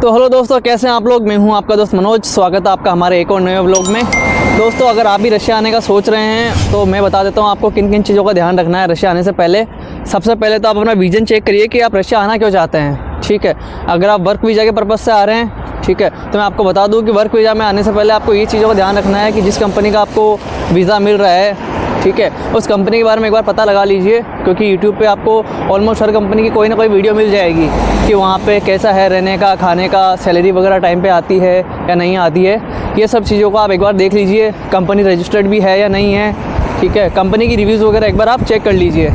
तो हेलो दोस्तों, कैसे हैं आप लोग। मैं हूं आपका दोस्त मनोज। स्वागत है आपका हमारे एक और नए व्लॉग में। दोस्तों, अगर आप भी रशिया आने का सोच रहे हैं तो मैं बता देता हूं आपको किन किन चीज़ों का ध्यान रखना है रशिया आने से पहले। सबसे पहले तो आप अपना विजन चेक करिए कि आप रशिया आना क्यों चाहते हैं। ठीक है, अगर आप वर्क वीज़ा के पर्पज़ से आ रहे हैं, ठीक है, तो मैं आपको बता दूँ कि वर्क वीज़ा में आने से पहले आपको ये चीज़ों का ध्यान रखना है कि जिस कंपनी का आपको वीज़ा मिल रहा है, ठीक है, उस कंपनी के बारे में एक बार पता लगा लीजिए। क्योंकि यूट्यूब पे आपको ऑलमोस्ट हर कंपनी की कोई ना कोई वीडियो मिल जाएगी कि वहाँ पे कैसा है रहने का, खाने का, सैलरी वगैरह टाइम पे आती है या नहीं आती है। ये सब चीज़ों को आप एक बार देख लीजिए, कंपनी रजिस्टर्ड भी है या नहीं है। ठीक है, कंपनी की रिव्यूज़ वगैरह एक बार आप चेक कर लीजिए।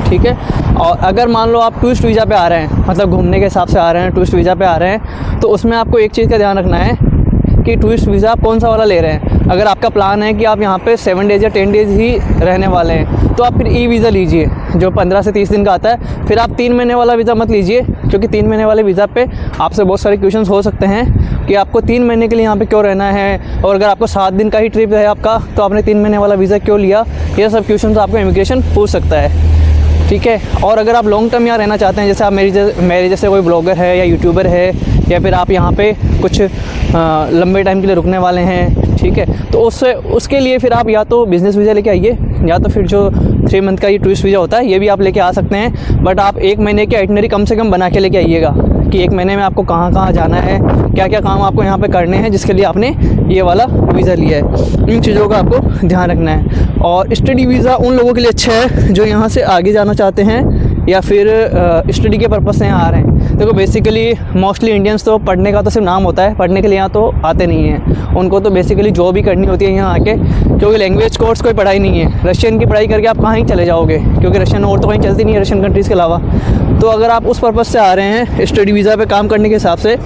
ठीक है, और अगर मान लो आप टूरिस्ट वीज़ा पे आ रहे हैं, मतलब घूमने के हिसाब से आ रहे हैं, टूरिस्ट वीज़ा पे आ रहे हैं, तो उसमें आपको एक चीज़ का ध्यान रखना है कि टूरिस्ट वीज़ा आप कौन सा वाला ले रहे हैं। अगर आपका प्लान है कि आप यहाँ पे 7 डेज़ या 10 डेज़ ही रहने वाले हैं, तो आप फिर ई वीज़ा लीजिए जो 15 से 30 दिन का आता है। फिर आप 3 महीने वाला वीज़ा मत लीजिए, क्योंकि 3 महीने वाले वीज़ा पे आपसे बहुत सारे क्वेश्चंस हो सकते हैं कि आपको 3 महीने के लिए यहाँ पे क्यों रहना है, और अगर आपको 7 दिन का ही ट्रिप है आपका, तो आपने 3 महीने वाला वीज़ा क्यों लिया। ये सब क्वेश्चन आपको इमिग्रेशन पूछ सकता है। ठीक है, और अगर आप लॉन्ग टर्म यहाँ रहना चाहते हैं, जैसे आप मेरे जैसे कोई ब्लॉगर है या यूट्यूबर है, या फिर आप यहाँ पे कुछ लंबे टाइम के लिए रुकने वाले हैं, ठीक है, तो उसके लिए फिर आप या तो बिज़नेस वीज़ा लेके आइए, या तो फिर जो 3 मंथ का ये टूरिस्ट वीज़ा होता है ये भी आप लेके आ सकते हैं। बट आप 1 महीने की आइटनरी कम से कम बना के लेके आइएगा कि 1 महीने में आपको कहाँ कहाँ जाना है, क्या क्या काम आपको यहाँ पे करने हैं, जिसके लिए आपने ये वाला वीज़ा लिया है। इन चीज़ों का आपको ध्यान रखना है। और स्टडी वीज़ा उन लोगों के लिए अच्छा है जो यहाँ से आगे जाना चाहते हैं या फिर स्टडी के पर्पज़ से यहाँ आ रहे हैं। देखो, बेसिकली मोस्टली इंडियंस तो पढ़ने का तो सिर्फ नाम होता है, पढ़ने के लिए यहाँ तो आते नहीं हैं। उनको तो बेसिकली जॉब ही करनी होती है यहाँ आके, क्योंकि लैंग्वेज कोर्स कोई पढ़ाई नहीं है। रशियन की पढ़ाई करके आप कहाँ ही चले जाओगे, क्योंकि रशियन और तो कहीं चलती नहीं है रशियन कंट्रीज़ के अलावा। तो अगर आप उस पर्पज़ से आ रहे हैं स्टडी वीज़ा पे काम करने के हिसाब से,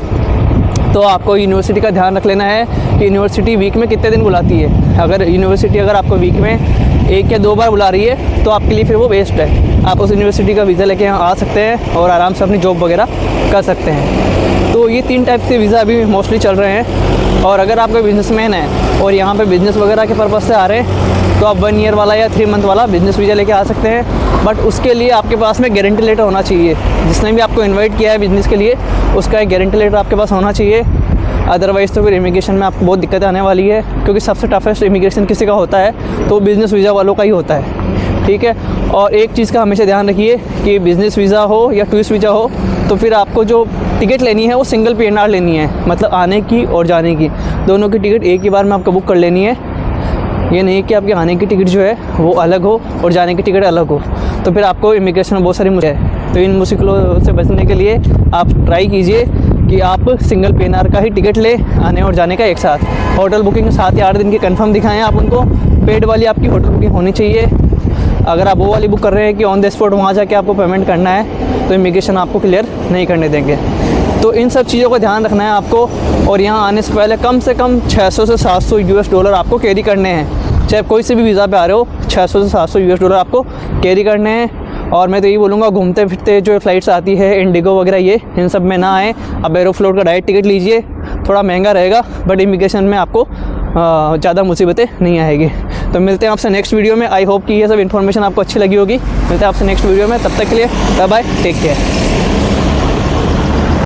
तो आपको यूनिवर्सिटी का ध्यान रख लेना है कि यूनिवर्सिटी वीक में कितने दिन बुलाती है। अगर यूनिवर्सिटी अगर आपको वीक में 1 या 2 बार बुला रही है, तो आपके लिए फिर वो बेस्ट है। आप उस यूनिवर्सिटी का वीज़ा लेके यहाँ आ सकते हैं और आराम से अपनी जॉब वगैरह कर सकते हैं। तो ये 3 टाइप के वीज़ा अभी मोस्टली चल रहे हैं। और अगर आप कोई बिजनेसमैन है और यहाँ पे बिज़नेस वगैरह के पर्पज़ से आ रहे हैं, तो आप 1 ईयर वाला या 3 मंथ वाला बिज़नेस वीज़ा लेके आ सकते हैं। बट उसके लिए आपके पास में गारंटी लेटर होना चाहिए। जिसने भी आपको इन्वाइट किया है बिज़नेस के लिए, उसका एक गारंटी लेटर आपके पास होना चाहिए। अदरवाइज़ तो फिर इमिग्रेशन में आपको बहुत दिक्कतें आने वाली है, क्योंकि सबसे टफेस्ट इमिग्रेशन किसी का होता है तो बिज़नेस वीज़ा वालों का ही होता है। ठीक है, और एक चीज़ का हमेशा ध्यान रखिए कि बिज़नेस वीज़ा हो या टूरिस्ट वीज़ा हो, तो फिर आपको जो टिकट लेनी है वो सिंगल PNR लेनी है, मतलब आने की और जाने की दोनों की टिकट एक ही बार में आपको बुक कर लेनी है। ये नहीं कि आपके आने की टिकट जो है वो अलग हो और जाने की टिकट अलग हो, तो फिर आपको इमिग्रेशन में बहुत सारी मुश्किल है। तो इन मुश्किलों से बचने के लिए आप ट्राई कीजिए कि आप सिंगल PNR का ही टिकट ले, आने और जाने का एक साथ। होटल बुकिंग 7 या 8 दिन की कंफर्म दिखाएं आप उनको। पेड वाली आपकी होटल बुकिंग होनी चाहिए। अगर आप वो वाली बुक कर रहे हैं कि ऑन द स्पॉट वहाँ जाके आपको पेमेंट करना है, तो इमिग्रेशन आपको क्लियर नहीं करने देंगे। तो इन सब चीज़ों का ध्यान रखना है आपको। और यहाँ आने से पहले कम से कम 600 से 700 US डॉलर आपको कैरी करने हैं। चाहे कोई से भी वीज़ा पे आ रहे हो, 600 से 700 US डॉलर आपको कैरी करने हैं। और मैं तो यही बोलूँगा, घूमते फिरते जो फ्लाइट्स आती है इंडिगो वगैरह, ये इन सब में ना आए। अब एरोफ्लोट का डायरेक्ट टिकट लीजिए, थोड़ा महंगा रहेगा, बट इमिग्रेशन में आपको ज़्यादा मुसीबतें नहीं आएगी। तो मिलते हैं आपसे नेक्स्ट वीडियो में। आई होप कि ये सब इन्फॉर्मेशन आपको अच्छी लगी होगी। मिलते हैं आपसे नेक्स्ट वीडियो में, तब तक के लिए बाय बाय, टेक केयर।